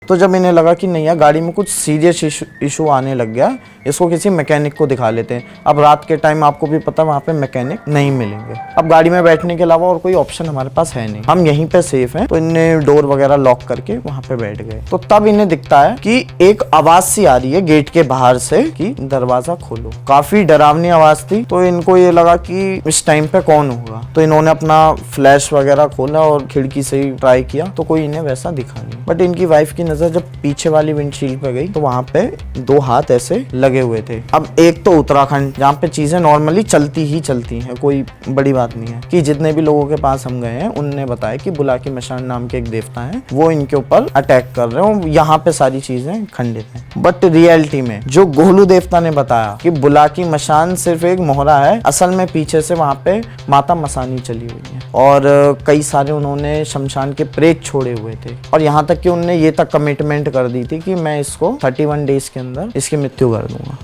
तो जब इन्हें लगा कि नहीं यार गाड़ी में कुछ सीरियस इशू आने लग गया, इसको किसी मैकेनिक को दिखा लेते हैं। अब रात के टाइम आपको भी पता वहाँ पे मैकेनिक नहीं मिलेंगे। अब गाड़ी में बैठने के अलावा और कोई ऑप्शन हमारे पास है नहीं, हम यहीं पे सेफ हैं। तो इन्हें डोर वगैरह लॉक करके वहाँ पे बैठ गए। तो तब इन्हें दिखता है कि एक आवाज सी आ रही है गेट के बाहर से कि दरवाजा खोलो। काफी डरावनी आवाज थी। तो इनको ये लगा कि इस टाइम पे कौन होगा। तो इन्होंने अपना फ्लैश वगैरह खोला और खिड़की से ही ट्राई किया, तो कोई इन्हें वैसा दिखा नहीं। बट इनकी वाइफ की नजर जब पीछे वाली विंडशील्ड पे गई तो वहाँ पे 2 हाथ ऐसे लगे हुए थे। अब एक तो उत्तराखंड जहाँ पे चीजें नॉर्मली चलती ही चलती हैं, कोई बड़ी बात नहीं है, कि जितने भी लोगों के पास हम गए हैं उनने बताया कि बुलाकी मशान नाम के एक देवता है, वो इनके ऊपर अटैक कर रहे हो। यहाँ पे सारी चीजें खंडित हैं। बट रियलिटी में जो गोलू देवता ने बताया कि बुलाकी मशान सिर्फ एक मोहरा है, असल में पीछे से वहाँ पे माता मसानी चली हुई है और कई सारे उन्होंने शमशान के प्रेत छोड़े हुए थे। और यहाँ तक कि उन्होंने ये तक कमिटमेंट कर दी थी कि मैं इसको 31 डेज के अंदर इसकी मृत्यु कर दूंगा।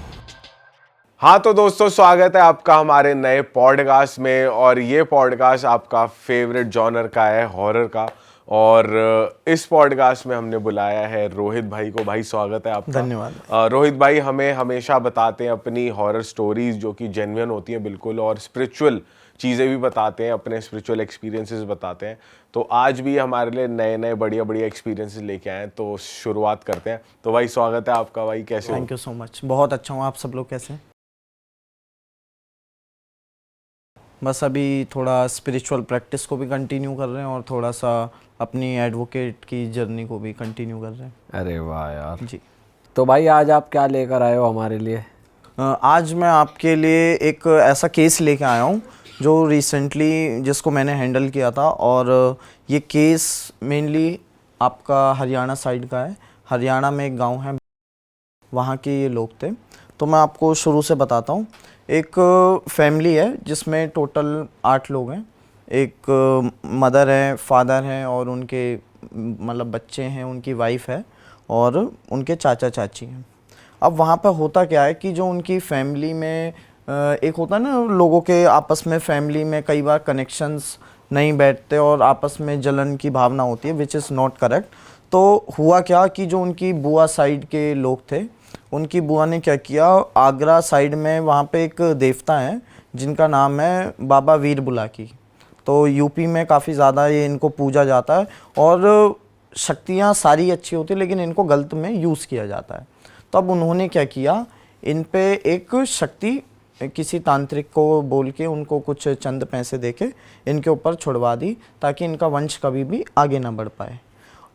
हाँ तो दोस्तों, स्वागत है आपका हमारे नए पॉडकास्ट में। और ये पॉडकास्ट आपका फेवरेट जॉनर का है, हॉरर का। और इस पॉडकास्ट में हमने बुलाया है रोहित भाई को। भाई स्वागत है आपका। धन्यवाद। रोहित भाई हमें हमेशा बताते हैं अपनी हॉरर स्टोरीज जो कि जेन्युइन होती हैं बिल्कुल, और स्पिरिचुअल चीज़ें भी बताते हैं, अपने स्पिरिचुअल एक्सपीरियंसेस बताते हैं। तो आज भी हमारे लिए नए नए बढ़िया बढ़िया एक्सपीरियंसेस लेके आए हैं। तो शुरुआत करते हैं। तो भाई स्वागत है आपका। भाई कैसे हो? Thank you so much. बहुत अच्छा हूँ। आप सब लोग कैसे हैं? बस अभी थोड़ा स्पिरिचुअल प्रैक्टिस को भी कंटिन्यू कर रहे हैं और थोड़ा सा अपनी एडवोकेट की जर्नी को भी कंटिन्यू कर रहे हैं। अरे वाह यार जी। तो भाई आज आप क्या लेकर आए हो हमारे लिए? आज मैं आपके लिए एक ऐसा केस लेके आया हूँ जो रिसेंटली जिसको मैंने हैंडल किया था। और ये केस मेनली आपका हरियाणा साइड का है। हरियाणा में एक गांव है, वहाँ के ये लोग थे। तो मैं आपको शुरू से बताता हूँ। एक फैमिली है जिसमें टोटल 8 लोग हैं। एक मदर है, फादर हैं और उनके मतलब बच्चे हैं, उनकी वाइफ है और उनके चाचा चाची हैं। अब वहाँ पे होता क्या है कि जो उनकी फैमिली में एक होता है ना, लोगों के आपस में फैमिली में कई बार कनेक्शंस नहीं बैठते और आपस में जलन की भावना होती है, विच इज़ नॉट करेक्ट। तो हुआ क्या कि जो उनकी बुआ साइड के लोग थे, उनकी बुआ ने क्या किया, आगरा साइड में वहाँ पे एक देवता है जिनका नाम है बाबा वीर बुलाकी। तो यूपी में काफ़ी ज़्यादा ये इनको पूजा जाता है और शक्तियाँ सारी अच्छी होती है, लेकिन इनको गलत में यूज़ किया जाता है। तो अब उन्होंने क्या किया, इन पे एक शक्ति किसी तांत्रिक को बोल के उनको कुछ चंद पैसे देके इनके ऊपर छुड़वा दी ताकि इनका वंश कभी भी आगे ना बढ़ पाए।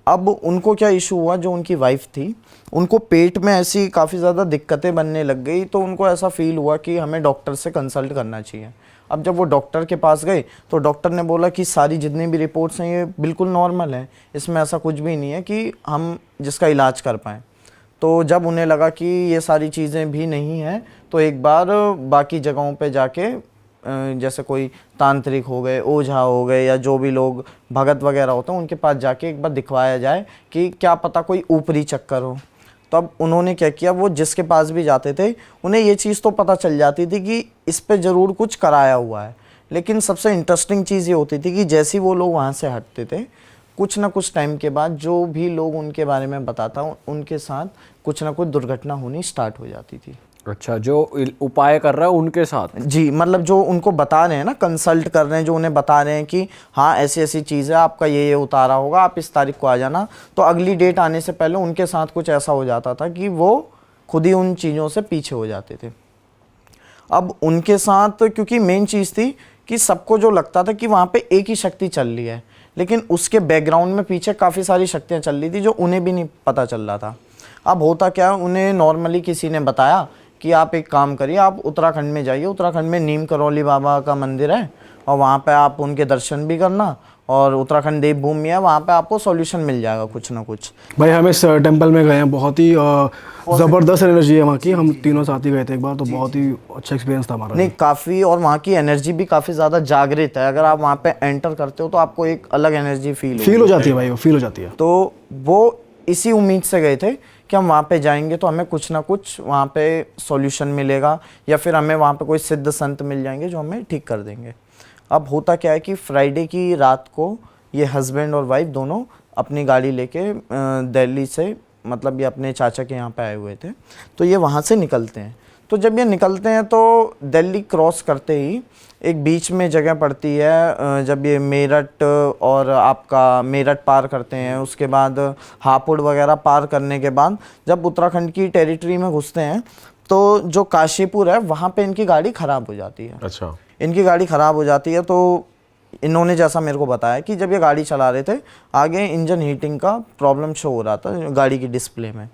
अब उनको क्या इशू हुआ, जो उनकी वाइफ थी उनको पेट में ऐसी काफ़ी ज़्यादा दिक्कतें बनने लग गई। तो उनको ऐसा फील हुआ कि हमें डॉक्टर से कंसल्ट करना चाहिए। अब जब वो डॉक्टर के पास गए तो डॉक्टर ने बोला कि सारी जितनी भी रिपोर्ट्स हैं ये बिल्कुल नॉर्मल है, इसमें ऐसा कुछ भी नहीं है कि हम जिसका इलाज कर पाएँ। तो जब उन्हें लगा कि ये सारी चीज़ें भी नहीं हैं तो एक बार बाकी जगहों पे जाके जैसे कोई तांत्रिक हो गए, ओझा हो गए, या जो भी लोग भगत वगैरह होते हैं उनके पास जाके एक बार दिखवाया जाए कि क्या पता कोई ऊपरी चक्कर हो। तो अब उन्होंने क्या किया, वो जिसके पास भी जाते थे उन्हें ये चीज़ तो पता चल जाती थी कि इस पे ज़रूर कुछ कराया हुआ है। लेकिन सबसे इंटरेस्टिंग चीज़ ये होती थी कि जैसे ही वो लोग वहाँ से हटते थे, कुछ ना कुछ टाइम के बाद जो भी लोग उनके बारे में बताता उनके साथ कुछ ना कुछ दुर्घटना होनी स्टार्ट हो जाती थी। अच्छा, जो उपाय कर रहा है उनके साथ? जी, मतलब जो उनको बता रहे हैं ना, कंसल्ट कर रहे हैं, जो उन्हें बता रहे हैं कि हाँ ऐसी ऐसी चीज़ है, आपका ये उतारा होगा, आप इस तारीख को आ जाना। तो अगली डेट आने से पहले उनके साथ कुछ ऐसा हो जाता था कि वो खुद ही उन चीज़ों से पीछे हो जाते थे। अब उनके साथ क्योंकि मेन चीज़ थी कि सबको जो लगता था कि वहाँ पे एक ही शक्ति चल रही है, लेकिन उसके बैकग्राउंड में पीछे काफ़ी सारी शक्तियाँ चल रही थी जो उन्हें भी नहीं पता चल रहा था। अब होता क्या, उन्हें नॉर्मली किसी ने बताया कि आप एक काम करिए, आप उत्तराखंड में जाइए, उत्तराखंड में नीम करौली बाबा का मंदिर है और वहाँ पे आप उनके दर्शन भी करना, और उत्तराखंड देवभूमि है, वहाँ पे आपको सॉल्यूशन मिल जाएगा कुछ ना कुछ। भाई हम इस टेंपल में गए हैं, बहुत ही ज़बरदस्त एनर्जी है वहाँ की। हम तीनों साथी गए थे एक बार, तो बहुत ही अच्छा एक्सपीरियंस था हमारा। नहीं काफ़ी, और वहाँ की एनर्जी भी काफ़ी ज़्यादा जागृत है। अगर आप वहाँ पे एंटर करते हो तो आपको एक अलग एनर्जी फील हो जाती है भाई, वो फील हो जाती है। तो वो इसी उम्मीद से गए थे कि हम वहाँ पे जाएंगे तो हमें कुछ ना कुछ वहाँ पे सॉल्यूशन मिलेगा, या फिर हमें वहाँ पे कोई सिद्ध संत मिल जाएंगे जो हमें ठीक कर देंगे। अब होता क्या है कि फ्राइडे की रात को ये हस्बैंड और वाइफ दोनों अपनी गाड़ी लेके दिल्ली से, मतलब ये अपने चाचा के यहाँ पे आए हुए थे, तो ये वहाँ से निकलते हैं। तो जब ये निकलते हैं तो दिल्ली क्रॉस करते ही एक बीच में जगह पड़ती है, जब ये मेरठ और आपका मेरठ पार करते हैं, उसके बाद हापुड़ वगैरह पार करने के बाद जब उत्तराखंड की टेरिटरी में घुसते हैं तो जो काशीपुर है वहाँ पे इनकी गाड़ी ख़राब हो जाती है। अच्छा। इनकी गाड़ी ख़राब हो जाती है तो इन्होंने जैसा मेरे को बताया कि जब ये गाड़ी चला रहे थे आगे इंजन हीटिंग का प्रॉब्लम शो हो रहा था गाड़ी की डिस्प्ले में,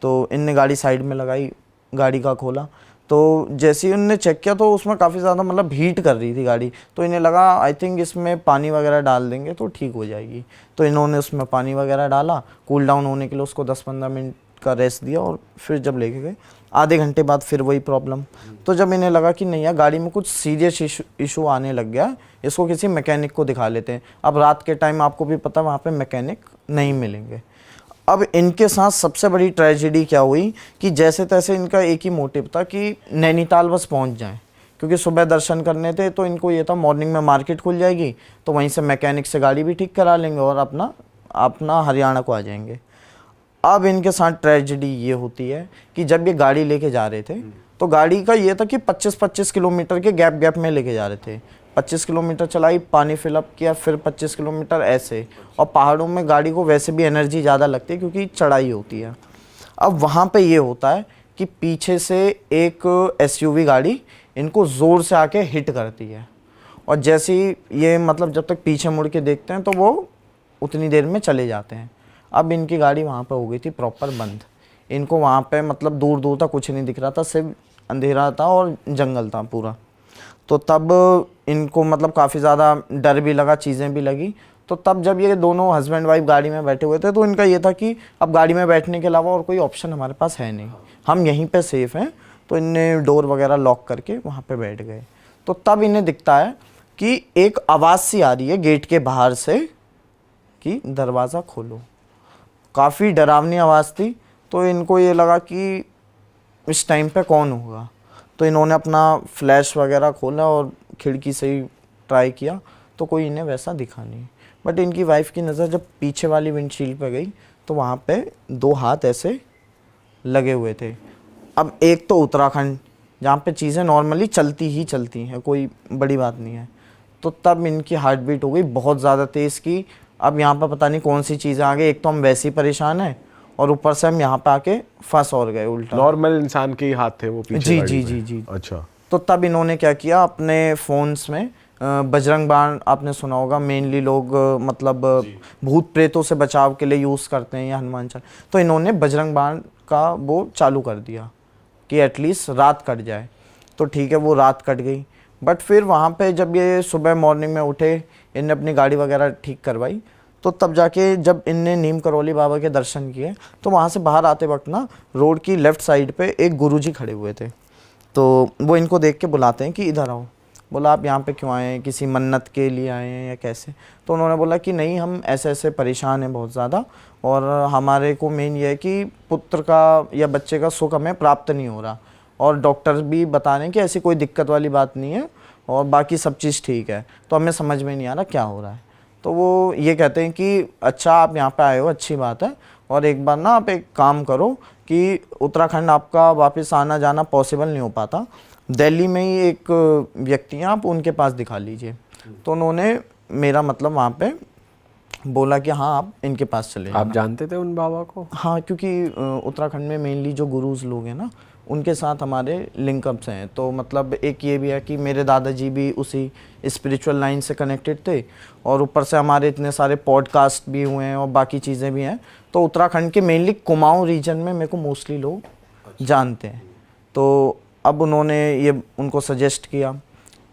तो इनने गाड़ी साइड में लगाई, गाड़ी का खोला, तो जैसे ही उनने चेक किया तो उसमें काफ़ी ज़्यादा मतलब हीट कर रही थी गाड़ी, तो इन्हें लगा आई थिंक इसमें पानी वगैरह डाल देंगे तो ठीक हो जाएगी। तो इन्होंने उसमें पानी वगैरह डाला, कूल डाउन होने के लिए उसको 10-15 मिनट का रेस्ट दिया और फिर जब लेके गए आधे घंटे बाद फिर वही प्रॉब्लम। तो जब इन्हें लगा कि नहीं यार गाड़ी में कुछ सीरियस इशू आने लग गया, इसको किसी मैकेनिक को दिखा लेते हैं। अब रात के टाइम आपको भी पता वहाँ पे मैकेनिक नहीं मिलेंगे। अब इनके साथ सबसे बड़ी ट्रेजेडी क्या हुई कि जैसे तैसे इनका एक ही मोटिव था कि नैनीताल बस पहुँच जाएँ, क्योंकि सुबह दर्शन करने थे, तो इनको ये था मॉर्निंग में मार्केट खुल जाएगी तो वहीं से मैकेनिक से गाड़ी भी ठीक करा लेंगे और अपना हरियाणा को आ जाएंगे। अब इनके साथ ट्रेजेडी ये होती है कि जब ये गाड़ी लेके जा रहे थे तो गाड़ी का ये था कि 25-25 किलोमीटर के गैप में लेके जा रहे थे। 25 किलोमीटर चलाई, पानी फिलअप किया, फिर 25 किलोमीटर ऐसे। और पहाड़ों में गाड़ी को वैसे भी एनर्जी ज़्यादा लगती है क्योंकि चढ़ाई होती है। अब वहाँ पे ये होता है कि पीछे से एक SUV गाड़ी इनको ज़ोर से आके हिट करती है, और जैसे ही ये मतलब जब तक पीछे मुड़ के देखते हैं तो वो उतनी देर में चले जाते हैं। अब इनकी गाड़ी वहाँ पे हो गई थी प्रॉपर बंद, इनको वहाँ पे मतलब दूर दूर तक कुछ नहीं दिख रहा था, सिर्फ अंधेरा था और जंगल था पूरा। तो तब इनको मतलब काफ़ी ज़्यादा डर भी लगा, चीज़ें भी लगी। तो तब जब ये दोनों हस्बैंड वाइफ गाड़ी में बैठे हुए थे तो इनका ये था कि अब गाड़ी में बैठने के अलावा और कोई ऑप्शन हमारे पास है नहीं, हम यहीं पे सेफ़ हैं। तो इनने डोर वगैरह लॉक करके वहाँ पे बैठ गए। तो तब इन्हें दिखता है कि एक आवाज़ सी आ रही है गेट के बाहर से कि दरवाज़ा खोलो। काफ़ी डरावनी आवाज़ थी, तो इनको ये लगा कि इस टाइम पे कौन होगा। तो इन्होंने अपना फ्लैश वगैरह खोला और खिड़की से ही ट्राई किया तो कोई इन्हें वैसा दिखा नहीं। बट इनकी वाइफ की नज़र जब पीछे वाली विंडशील्ड पे गई तो वहाँ पे 2 हाथ ऐसे लगे हुए थे। अब एक तो उत्तराखंड जहाँ पे चीज़ें नॉर्मली चलती ही चलती हैं, कोई बड़ी बात नहीं है। तो तब इनकी हार्ट बीट हो गई बहुत ज़्यादा तेज़ की। अब यहाँ पर पता नहीं कौन सी चीज़ें आ गई, एक तो हम वैसे ही परेशान हैं और ऊपर से हम यहाँ पे आके फंस और गए उल्टा। नॉर्मल इंसान के ही हाथ थे वो पीछे जी गाड़ी जी में? जी जी। अच्छा। तो तब इन्होंने क्या किया, अपने फ़ोन्स में बजरंग बाण आपने सुना होगा, मेनली लोग मतलब भूत प्रेतों से बचाव के लिए यूज़ करते हैं या हनुमान चालीसा, तो इन्होंने बजरंग बाण का वो चालू कर दिया कि एटलीस्ट रात कट जाए। तो ठीक है, वो रात कट गई। बट फिर वहाँ पे जब ये सुबह मॉर्निंग में उठे, इनने अपनी गाड़ी वगैरह ठीक करवाई, तो तब जाके जब इनने नीम करौली बाबा के दर्शन किए तो वहाँ से बाहर आते वक्त ना रोड की लेफ़्ट साइड पे एक गुरुजी खड़े हुए थे। तो वो इनको देख के बुलाते हैं कि इधर आओ। बोला आप यहाँ पे क्यों आए हैं, किसी मन्नत के लिए आए हैं या कैसे? तो उन्होंने बोला कि नहीं, हम ऐसे ऐसे परेशान हैं बहुत ज़्यादा, और हमारे को मेन ये है कि पुत्र का या बच्चे का सुख हमें प्राप्त नहीं हो रहा, और डॉक्टर भी बता रहे हैं कि ऐसी कोई दिक्कत वाली बात नहीं है और बाकी सब चीज़ ठीक है, तो हमें समझ में नहीं आ रहा क्या हो रहा है। तो वो ये कहते हैं कि अच्छा आप यहाँ पे आए हो, अच्छी बात है, और एक बार ना आप एक काम करो कि उत्तराखंड आपका वापस आना जाना पॉसिबल नहीं हो पाता, दिल्ली में ही एक व्यक्ति हैं, आप उनके पास दिखा लीजिए। तो उन्होंने मेरा मतलब वहाँ पे बोला कि हाँ आप इनके पास चले जाना। आप जानते थे उन बाबा को? हाँ, क्योंकि उत्तराखंड में मेनली जो गुरुज लोग हैं ना, उनके साथ हमारे लिंकअप्स हैं। तो मतलब एक ये भी है कि मेरे दादाजी भी उसी स्पिरिचुअल लाइन से कनेक्टेड थे, और ऊपर से हमारे इतने सारे पॉडकास्ट भी हुए हैं और बाकी चीज़ें भी हैं। तो उत्तराखंड के मेनली कुमाऊँ रीजन में मेरे को मोस्टली लोग जानते हैं। तो अब उन्होंने ये उनको सजेस्ट किया,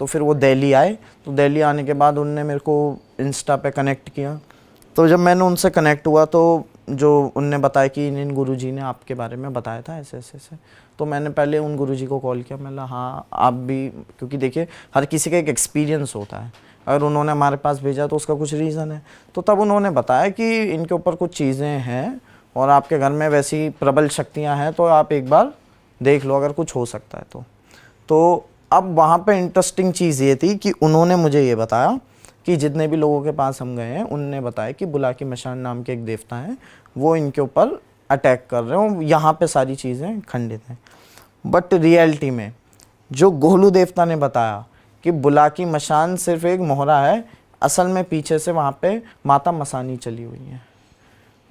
तो फिर वो दिल्ली आए। तो दिल्ली आने के बाद उनने मेरे को इंस्टा पे कनेक्ट किया। तो जब मैंने उनसे कनेक्ट हुआ तो जो उनने बताया कि इन गुरुजी ने आपके बारे में बताया था ऐसे ऐसे ऐसे, तो मैंने पहले उन गुरुजी को कॉल किया। मैंने हाँ आप भी, क्योंकि देखिए हर किसी का एक एक्सपीरियंस होता है, अगर उन्होंने हमारे पास भेजा तो उसका कुछ रीज़न है। तो तब उन्होंने बताया कि इनके ऊपर कुछ चीज़ें हैं और आपके घर में वैसी प्रबल शक्तियाँ हैं, तो आप एक बार देख लो अगर कुछ हो सकता है तो अब वहाँ पे इंटरेस्टिंग चीज़ ये थी कि उन्होंने मुझे ये बताया कि जितने भी लोगों के पास हम गए हैं उनने बताया कि बुलाकी मशान नाम के एक देवता हैं, वो इनके ऊपर अटैक कर रहे हो, यहाँ पे सारी चीज़ें खंडित हैं। बट रियलिटी में जो गोलू देवता ने बताया कि बुलाकी मशान सिर्फ एक मोहरा है, असल में पीछे से वहाँ पे माता मसानी चली हुई है।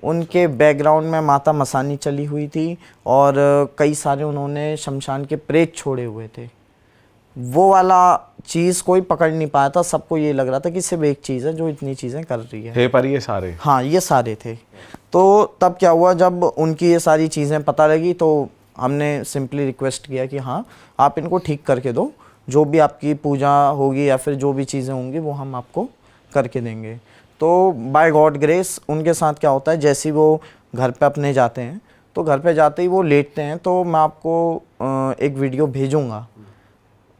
उनके बैकग्राउंड में माता मसानी चली हुई थी और कई सारे उन्होंने शमशान के प्रेत छोड़े हुए थे। वो वाला चीज़ कोई पकड़ नहीं पाया था, सबको ये लग रहा था कि सिर्फ एक चीज़ है जो इतनी चीज़ें कर रही है। थे पर ये सारे, हाँ ये सारे थे। तो तब क्या हुआ, जब उनकी ये सारी चीज़ें पता लगी तो हमने सिंपली रिक्वेस्ट किया कि हाँ आप इनको ठीक करके दो, जो भी आपकी पूजा होगी या फिर जो भी चीज़ें होंगी वो हम आपको करके देंगे। तो बाय गॉड ग्रेस उनके साथ क्या होता है, जैसे ही वो घर पे अपने जाते हैं तो घर पे जाते ही वो लेटते हैं, तो मैं आपको एक वीडियो भेजूँगा,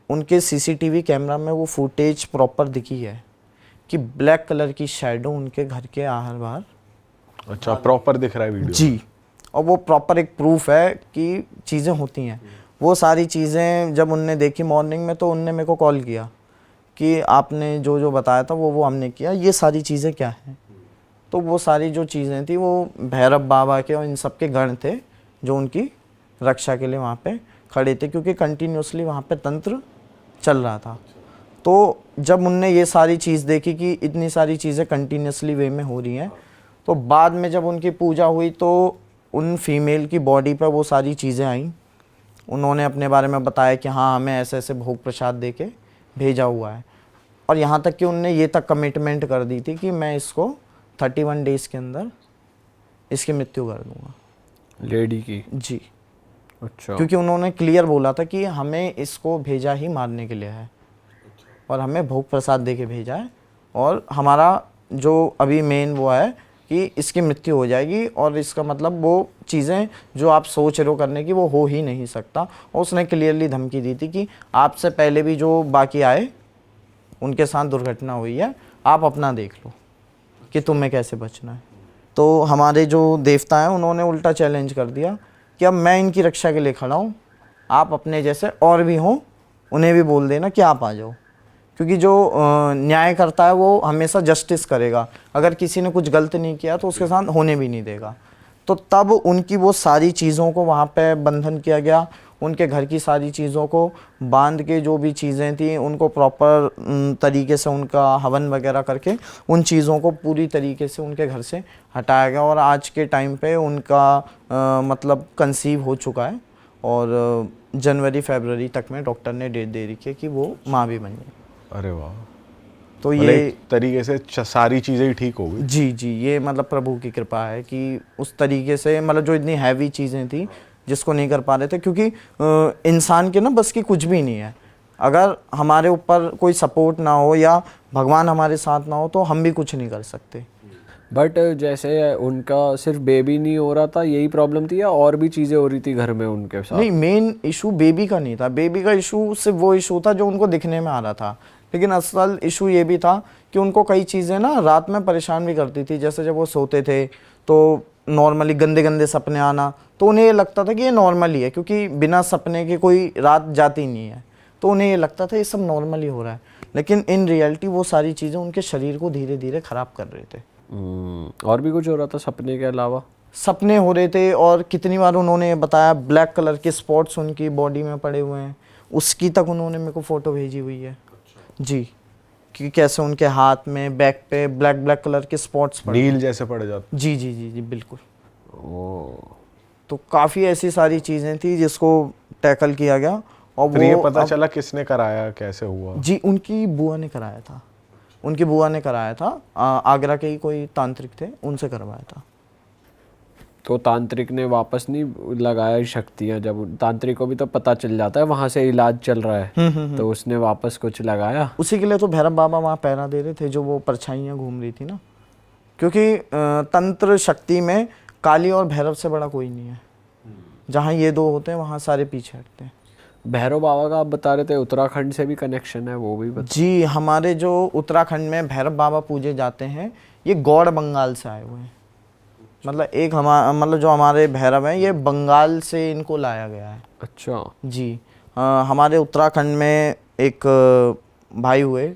उनके सीसीटीवी कैमरा में वो फुटेज प्रॉपर दिखी है कि ब्लैक कलर की शैडो उनके घर के आहर बाहर। अच्छा प्रॉपर दिख रहा है वीडियो? जी, और वो प्रॉपर एक प्रूफ है कि चीज़ें होती हैं। वो सारी चीज़ें जब उनने देखी मॉर्निंग में तो उनने मेरे को कॉल किया कि आपने जो जो बताया था वो हमने किया, ये सारी चीज़ें क्या हैं। तो वो सारी जो चीज़ें थी वो भैरव बाबा के और इन सब के गण थे जो उनकी रक्षा के लिए वहाँ पे खड़े थे, क्योंकि कंटिन्यूसली वहाँ पे तंत्र चल रहा था। तो जब उनने ये सारी चीज़ देखी कि इतनी सारी चीज़ें कंटिन्यूसली वे में हो रही हैं, तो बाद में जब उनकी पूजा हुई तो उन फीमेल की बॉडी पर वो सारी चीज़ें आईं। उन्होंने अपने बारे में बताया कि हाँ हमें ऐसे ऐसे भोग प्रसाद दे के भेजा हुआ है, और यहाँ तक कि उनने ये तक कमिटमेंट कर दी थी कि मैं इसको 31 डेज़ के अंदर इसकी मृत्यु कर दूँगा, लेडी की? जी। अच्छा। क्योंकि उन्होंने क्लियर बोला था कि हमें इसको भेजा ही मारने के लिए है और हमें भोग प्रसाद दे के भेजा है, और हमारा जो अभी मेन वो है कि इसकी मृत्यु हो जाएगी, और इसका मतलब वो चीज़ें जो आप सोच रहे हो करने की वो हो ही नहीं सकता। और उसने क्लियरली धमकी दी थी कि आपसे पहले भी जो बाकी आए उनके साथ दुर्घटना हुई है, आप अपना देख लो कि तुम्हें कैसे बचना है। तो हमारे जो देवता हैं उन्होंने उल्टा चैलेंज कर दिया कि अब मैं इनकी रक्षा के लिए खड़ा हूँ, आप अपने जैसे और भी हों उन्हें भी बोल देना कि आप आ जाओ, क्योंकि जो न्याय करता है वो हमेशा जस्टिस करेगा। अगर किसी ने कुछ गलत नहीं किया तो उसके साथ होने भी नहीं देगा। तो तब उनकी वो सारी चीज़ों को वहाँ पे बंधन किया गया, उनके घर की सारी चीज़ों को बांध के, जो भी चीज़ें थी उनको प्रॉपर तरीके से उनका हवन वगैरह करके उन चीज़ों को पूरी तरीके से उनके घर से हटाया गया। और आज के टाइम पे उनका मतलब कंसीव हो चुका है, और जनवरी-फरवरी तक में डॉक्टर ने डेट दे रखी है कि वो माँ भी बन जाए। अरे वाह। तो मतलब ये एक तरीके से सारी चीज़ें ही ठीक हो गई। जी जी, ये मतलब प्रभु की कृपा है कि उस तरीके से मतलब जो इतनी हैवी चीज़ें थी जिसको नहीं कर पा रहे थे, क्योंकि इंसान के ना बस की कुछ भी नहीं है। अगर हमारे ऊपर कोई सपोर्ट ना हो या भगवान हमारे साथ ना हो तो हम भी कुछ नहीं कर सकते। बट जैसे उनका सिर्फ बेबी नहीं हो रहा था, यही प्रॉब्लम थी, या और भी चीज़ें हो रही थी घर में उनके साथ? नहीं, मेन इशू बेबी का नहीं था। बेबी का इशू सिर्फ वो इशू था जो उनको दिखने में आ रहा था, लेकिन असल इशू ये भी था कि उनको कई चीज़ें ना रात में परेशान भी करती थी। जैसे जब वो सोते थे तो नॉर्मली गंदे गंदे सपने आना, तो उन्हें ये लगता था कि ये नॉर्मल ही है, क्योंकि बिना सपने के कोई रात जाती नहीं है। तो उन्हें ये लगता था ये सब नॉर्मल ही हो रहा है, लेकिन इन रियलिटी वो सारी चीज़ें उनके शरीर को धीरे धीरे ख़राब कर रहे थे। और भी कुछ हो रहा था सपने के अलावा? सपने हो रहे थे, और कितनी बार उन्होंने बताया ब्लैक कलर के स्पॉट्स उनकी बॉडी में पड़े हुए हैं, उसकी तक उन्होंने मेरे को फ़ोटो भेजी हुई है जी, कि कैसे उनके हाथ में बैक पे ब्लैक ब्लैक कलर के स्पॉट्स पड़े। नील जैसे पड़ जाते। जी जी जी जी बिल्कुल। ओ, तो काफ़ी ऐसी सारी चीज़ें थी जिसको टैकल किया गया। और फिर ये वो पता चला किसने कराया, कैसे हुआ? जी, उनकी बुआ ने कराया था। उनकी बुआ ने कराया था, आगरा के ही कोई तांत्रिक थे, उनसे करवाया था। तो तांत्रिक ने वापस नहीं लगाया शक्तियाँ? जब तांत्रिक को भी तो पता चल जाता है वहाँ से इलाज चल रहा है, तो उसने वापस कुछ लगाया? उसी के लिए तो भैरव बाबा वहाँ पहरा दे रहे थे, जो वो परछाइयाँ घूम रही थी ना, क्योंकि तंत्र शक्ति में काली और भैरव से बड़ा कोई नहीं है। जहाँ ये दो होते हैं वहाँ सारे पीछे हटते हैं। भैरव बाबा का आप बता रहे थे उत्तराखंड से भी कनेक्शन है, वो भी बता। जी, हमारे जो उत्तराखंड में भैरव बाबा पूजे जाते हैं ये गौड़ बंगाल से आए हुए हैं। मतलब एक मतलब जो हमारे भैरव हैं ये बंगाल से इनको लाया गया है। अच्छा जी, हमारे उत्तराखंड में एक भाई हुए,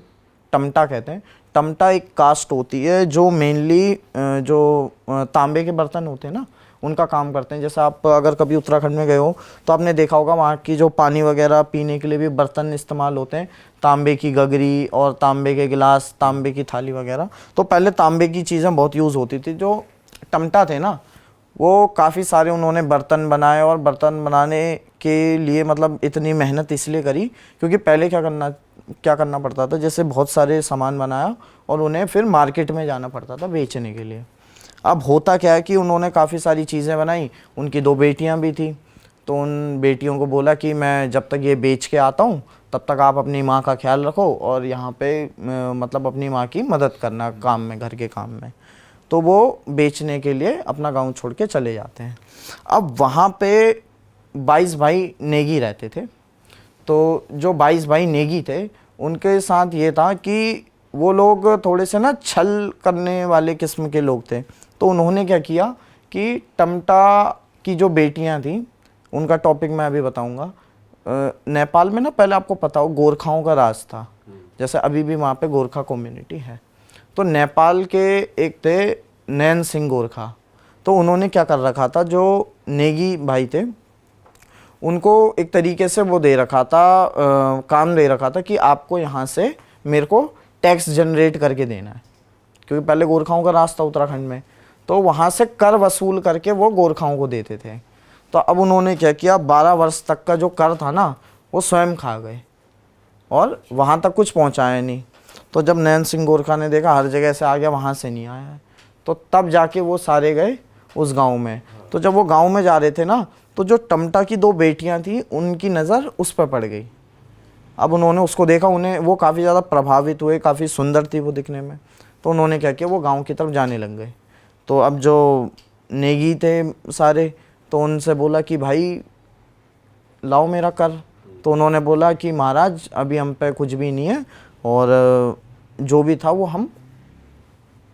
टमटा कहते हैं। टमटा एक कास्ट होती है जो मेनली जो तांबे के बर्तन होते हैं ना उनका काम करते हैं। जैसे आप अगर कभी उत्तराखंड में गए हो तो आपने देखा होगा वहाँ की जो पानी वगैरह पीने के लिए भी बर्तन इस्तेमाल होते हैं, तांबे की गगरी और तांबे के गिलास, तांबे की थाली वगैरह। तो पहले तांबे की चीज़ें बहुत यूज़ होती थी। जो टमटा थे ना वो काफ़ी सारे उन्होंने बर्तन बनाए, और बर्तन बनाने के लिए मतलब इतनी मेहनत इसलिए करी क्योंकि पहले क्या करना पड़ता था, जैसे बहुत सारे सामान बनाया और उन्हें फिर मार्केट में जाना पड़ता था बेचने के लिए। अब होता क्या है कि उन्होंने काफ़ी सारी चीज़ें बनाई, उनकी 2 बेटियां भी थी, तो उन बेटियों को बोला कि मैं जब तक ये बेच के आता हूँ तब तक आप अपनी माँ का ख्याल रखो और यहाँ पे मतलब अपनी माँ की मदद करना काम में, घर के काम में। तो वो बेचने के लिए अपना गांव छोड़ के चले जाते हैं। अब वहाँ पे 22 भाई नेगी रहते थे। तो जो 22 भाई नेगी थे उनके साथ ये था कि वो लोग थोड़े से ना छल करने वाले किस्म के लोग थे। तो उन्होंने क्या किया कि टमटा की जो बेटियां थी उनका टॉपिक मैं अभी बताऊंगा। नेपाल में ना पहले आपको पता हो गोरखाओं का राज था, जैसे अभी भी वहाँ पे गोरखा कम्युनिटी है। तो नेपाल के एक थे नैन सिंह गोरखा, तो उन्होंने क्या कर रखा था, जो नेगी भाई थे उनको एक तरीके से वो दे रखा था, काम दे रखा था कि आपको यहाँ से मेरे को टैक्स जनरेट करके देना है, क्योंकि पहले गोरखाओं का राज था उत्तराखंड में। तो वहाँ से कर वसूल करके वो गोरखाओं को देते थे। तो अब उन्होंने क्या किया, 12 वर्ष तक का जो कर था ना वो स्वयं खा गए और वहाँ तक कुछ पहुँचाया नहीं। तो जब नैन सिंह गोरखा ने देखा हर जगह से आ गया, वहाँ से नहीं आया है, तो तब जाके वो सारे गए उस गांव में। तो जब वो गांव में जा रहे थे ना, तो जो टमटा की 2 बेटियां थी उनकी नज़र उस पर पड़ गई। अब उन्होंने उसको देखा, उन्हें वो काफ़ी ज़्यादा प्रभावित हुए, काफ़ी सुंदर थी वो दिखने में। तो उन्होंने क्या किया, वो गांव की तरफ जाने लग गए। तो अब जो नेगी थे सारे, तो उनसे बोला कि भाई लाओ मेरा कर। तो उन्होंने बोला कि महाराज अभी हम पे कुछ भी नहीं है, और जो भी था वो हम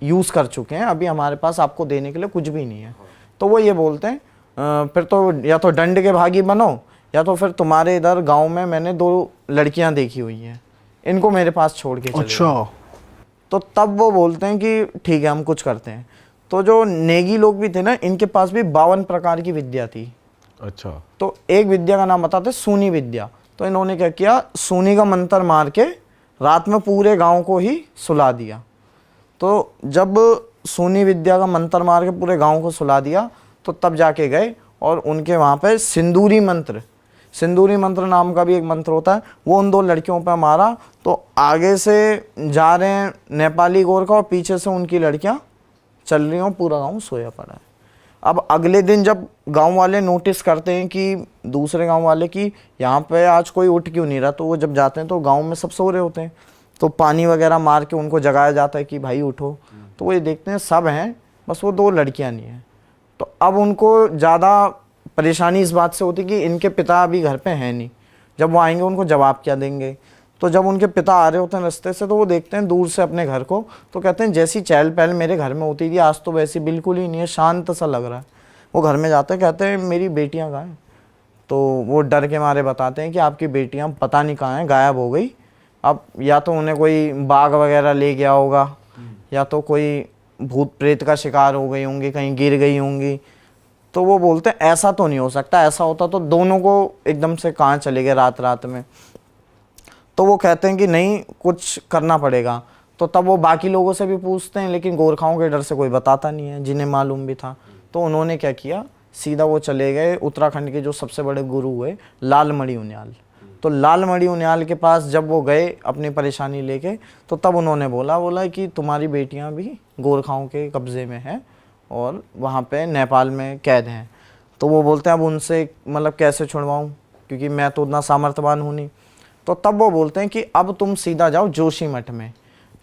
यूज़ कर चुके हैं, अभी हमारे पास आपको देने के लिए कुछ भी नहीं है। तो वो ये बोलते हैं फिर तो या तो दंड के भागी बनो, या तो फिर तुम्हारे इधर गांव में मैंने 2 लड़कियां देखी हुई हैं, इनको मेरे पास छोड़ के चले जाओ। तो तब वो बोलते हैं कि ठीक है हम कुछ करते हैं। तो जो नेगी लोग भी थे ना, इनके पास भी 52 प्रकार की विद्या थी। अच्छा। तो एक विद्या का नाम बताते सूनी विद्या। तो इन्होंने क्या किया, सूनी का मंत्र मार के रात में पूरे गांव को ही सुला दिया। तो जब सूनी विद्या का मंत्र मार के पूरे गांव को सुला दिया, तो तब जाके गए और उनके वहाँ पे सिंदूरी मंत्र नाम का भी एक मंत्र होता है, वो उन 2 लड़कियों पर मारा। तो आगे से जा रहे हैं नेपाली गोरखा और पीछे से उनकी लड़कियाँ चल रही हों, पूरा गांव सोया पड़ा है। अब अगले दिन जब गांव वाले नोटिस करते हैं कि दूसरे गांव वाले कि यहाँ पे आज कोई उठ क्यों नहीं रहा, तो वो जब जाते हैं तो गांव में सब सो रहे होते हैं। तो पानी वगैरह मार के उनको जगाया जाता है कि भाई उठो। तो वो ये देखते हैं सब हैं, बस वो 2 लड़कियां नहीं हैं। तो अब उनको ज़्यादा परेशानी इस बात से होती कि इनके पिता अभी घर पे हैं नहीं, जब वो आएंगे उनको जवाब क्या देंगे। तो जब उनके पिता आ रहे होते हैं रास्ते से, तो वो देखते हैं दूर से अपने घर को, तो कहते हैं जैसी चहल पहल मेरे घर में होती थी आज तो वैसी बिल्कुल ही नहीं है, शांत सा लग रहा है। वो घर में जाते हैं, कहते हैं मेरी बेटियाँ कहाँ हैं। तो वो डर के मारे बताते हैं कि आपकी बेटियाँ पता नहीं कहाँ हैं, गायब हो गई। अब या तो उन्हें कोई बाघ वगैरह ले गया होगा, या तो कोई भूत प्रेत का शिकार हो गई होंगी, कहीं गिर गई होंगी। तो वो बोलते हैं ऐसा तो नहीं हो सकता, ऐसा होता तो दोनों को एकदम से कहाँ चले गए रात में। तो वो कहते हैं कि नहीं कुछ करना पड़ेगा। तो तब वो बाकी लोगों से भी पूछते हैं, लेकिन गोरखाओं के डर से कोई बताता नहीं है, जिन्हें मालूम भी था। तो उन्होंने क्या किया, सीधा वो चले गए उत्तराखंड के जो सबसे बड़े गुरु हुए लालमणि उनियाल। तो लालमणि उनियाल के पास जब वो गए अपनी परेशानी लेके, तो तब उन्होंने बोला कि तुम्हारी बेटियां भी गोरखाओं के कब्ज़े में हैं और वहाँ पे नेपाल में कैद हैं। तो वो बोलते हैं अब उनसे मतलब कैसे छुड़वाऊँ, क्योंकि मैं तो उतना सामर्थ्यवान हूँ नहीं। तो तब वो बोलते हैं कि अब तुम सीधा जाओ जोशीमठ में।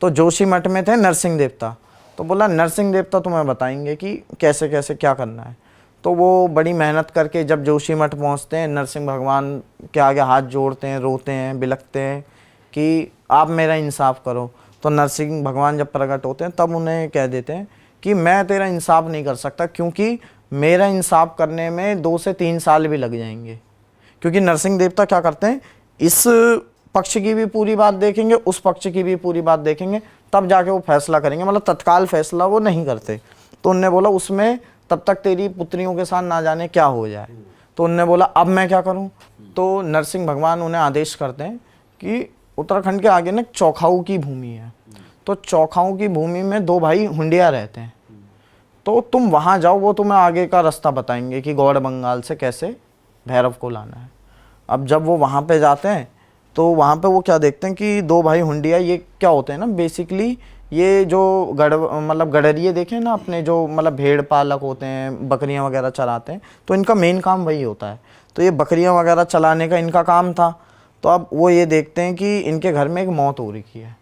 तो जोशीमठ में थे नरसिंह देवता। तो बोला नरसिंह देवता तुम्हें बताएंगे कि कैसे कैसे क्या करना है। तो वो बड़ी मेहनत करके जब जोशीमठ पहुँचते हैं, नरसिंह भगवान के आगे हाथ जोड़ते हैं, रोते हैं, बिलखते हैं कि आप मेरा इंसाफ करो। तो नरसिंह भगवान जब प्रकट होते हैं तब उन्हें कह देते हैं कि मैं तेरा इंसाफ नहीं कर सकता, क्योंकि मेरा इंसाफ करने में 2 से 3 साल भी लग जाएंगे। क्योंकि नरसिंह देवता क्या करते हैं, इस पक्ष की भी पूरी बात देखेंगे, उस पक्ष की भी पूरी बात देखेंगे, तब जाके वो फैसला करेंगे। मतलब तत्काल फैसला वो नहीं करते। तो उनने बोला उसमें तब तक तेरी पुत्रियों के साथ ना जाने क्या हो जाए। तो उनने बोला अब मैं क्या करूं। तो नरसिंह भगवान उन्हें आदेश करते हैं कि उत्तराखंड के आगे ना चौखाऊ की भूमि है, तो चौखाऊ की भूमि में 2 भाई हुंडिया रहते हैं, तो तुम वहां जाओ, वो तुम्हें आगे का रास्ता बताएंगे कि गौड़ बंगाल से कैसे भैरव को लाना है। अब जब वो वहां पे जाते हैं तो वहाँ पे वो क्या देखते हैं कि 2 भाई हुंडिया, ये क्या होते हैं ना बेसिकली, ये जो मतलब गडरिये देखे ना अपने, जो मतलब भेड़ पालक होते हैं, बकरियां वगैरह चराते हैं, तो इनका मेन काम वही होता है। तो ये बकरियां वगैरह चलाने का इनका काम था। तो अब वो ये देखते हैं कि इनके घर में एक मौत हो रखी है।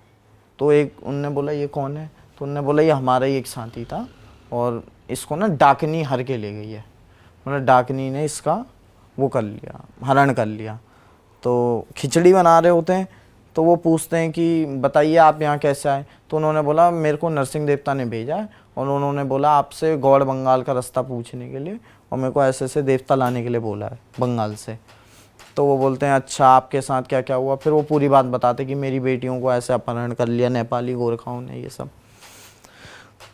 तो एक उनने बोला ये कौन है। तो उनने बोला ये हमारा ही एक साथी था और इसको ना डाकनी हर के ले गई है, मतलब डाकनी ने इसका वो कर लिया, हरण कर लिया। तो खिचड़ी बना रहे होते हैं, तो वो पूछते हैं कि बताइए आप यहाँ कैसे आए। तो उन्होंने बोला मेरे को नरसिंह देवता ने भेजा है और उन्होंने बोला आपसे गौड़ बंगाल का रास्ता पूछने के लिए, और मेरे को ऐसे ऐसे देवता लाने के लिए बोला है बंगाल से। तो वो बोलते हैं अच्छा आपके साथ क्या क्या हुआ। फिर वो पूरी बात बताते कि मेरी बेटियों को ऐसे अपहरण कर लिया नेपाली गोरखाओं ने, ये सब।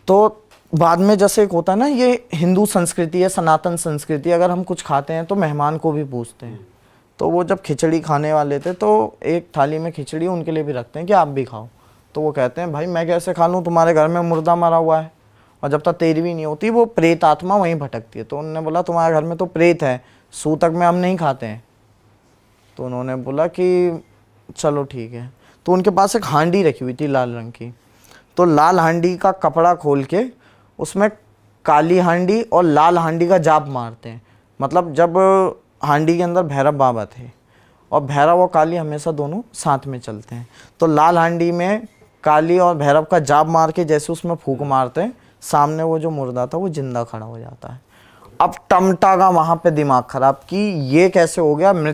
तो बाद में जैसे एक होता है ना, ये हिंदू संस्कृति है, सनातन संस्कृति, अगर हम कुछ खाते हैं तो मेहमान को भी पूछते हैं। तो वो जब खिचड़ी खाने वाले थे तो एक थाली में खिचड़ी उनके लिए भी रखते हैं कि आप भी खाओ। तो वो कहते हैं भाई मैं कैसे खा लूँ, तुम्हारे घर में मुर्दा मरा हुआ है और जब तक तेरी भी नहीं होती वो प्रेत आत्मा वहीं भटकती है। तो उन्होंने बोला तुम्हारे घर में तो प्रेत है, सूतक में हम नहीं खाते हैं। तो उन्होंने बोला कि चलो ठीक है। तो उनके पास एक हांडी रखी हुई थी लाल रंग की। तो लाल हांडी का कपड़ा खोल के उसमें काली हांडी और लाल हांडी का जाप मारते हैं। मतलब जब हांडी के अंदर भैरव बाबा थे और भैरव और काली हमेशा दोनों साथ में चलते हैं, तो लाल हांडी में काली और भैरव का जाप मार के जैसे उसमें फूंक मारते हैं, सामने वो जो मुर्दा था वो जिंदा खड़ा हो जाता है। अब टमटा का वहाँ पे दिमाग खराब कि ये कैसे हो गया,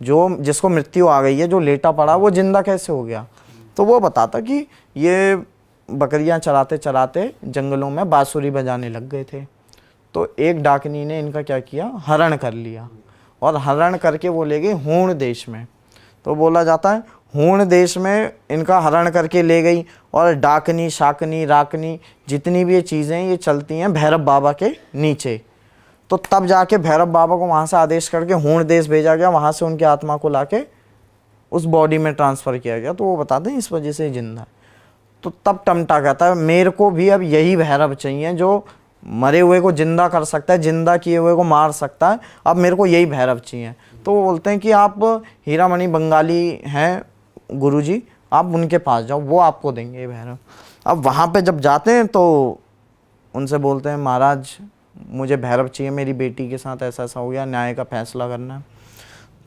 जो जिसको मृत्यु आ गई है, जो लेटा पड़ा वो जिंदा कैसे हो गया। तो वो बताता कि ये बकरियां चराते चराते जंगलों में बांसुरी बजाने लग गए थे। तो एक डाकनी ने इनका क्या किया, हरण कर लिया और हरण करके वो ले गई हूण देश में। तो बोला जाता है हूण देश में इनका हरण करके ले गई और डाकनी शाकनी राकनी जितनी भी ये चीज़ें ये चलती हैं भैरव बाबा के नीचे। तो तब जाके भैरव बाबा को वहाँ से आदेश करके हूण देश भेजा गया, वहाँ से उनकी आत्मा को लाके उस बॉडी में ट्रांसफ़र किया गया। तो वो बताते हैं इस वजह से जिंदा है। तो तब टमटा कहता है मेरे को भी अब यही भैरव चाहिए जो मरे हुए को जिंदा कर सकता है, जिंदा किए हुए को मार सकता है, अब मेरे को यही भैरव चाहिए। तो वो बोलते हैं कि आप हीरामणि बंगाली हैं गुरुजी, आप उनके पास जाओ, वो आपको देंगे ये भैरव। अब वहाँ पे जब जाते हैं तो उनसे बोलते हैं महाराज मुझे भैरव चाहिए, मेरी बेटी के साथ ऐसा ऐसा हो गया, न्याय का फैसला करना है।